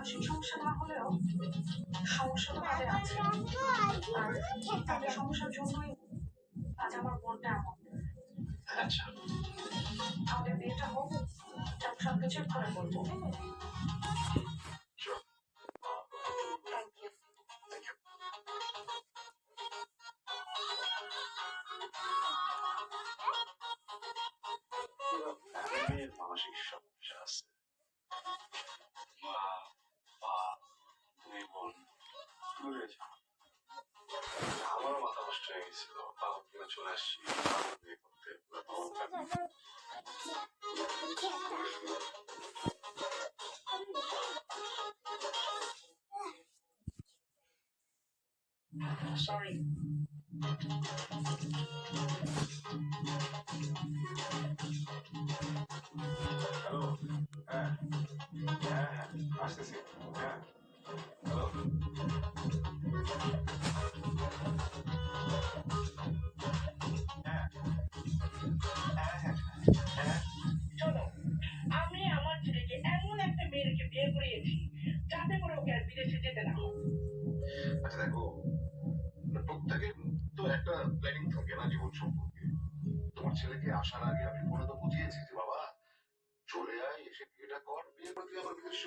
মানসিক সমস্যা না হলেও সমস্যা তো তাদের আছে। আর তাদের সমস্যার জন্যই আজ আমার বোনটা এমন। আচ্ছা, আমাদের বিয়েটা হোক, তারপর সবকিছু করে বলবো। sure. Thank you. Thank you. মেয়ের মানসিক সমস্যা আছে। মা, পা, দুই বোন, আমারও মাথা নষ্ট হয়ে গেছিল। বাবা কিনা চলে আসছি বিয়ে করতে। সরি। হ্যালো, হ্যাঁ হ্যাঁ হ্যাঁ আসতেছি, হ্যাঁ হ্যালো। হ্যাঁ হ্যাঁ হ্যাঁ হ্যাঁ। শোনো, আমি আমার ছেলেকে এমন একটা মেয়েকে বিয়ে করিয়েছি যাতে করে ওকে আর বিদেশে যেতে না হয়। আচ্ছা দেখো, প্রত্যেকের তো একটা প্ল্যানিং থাকে না জীবন সম্পর্কে। তোমার ছেলেকে আসার আগে আমি ফোনে তো বুঝিয়েছি যে বাবা চলে আয়, এসে বিয়েটা কর, বিয়ে করে তুই আবার বিদেশ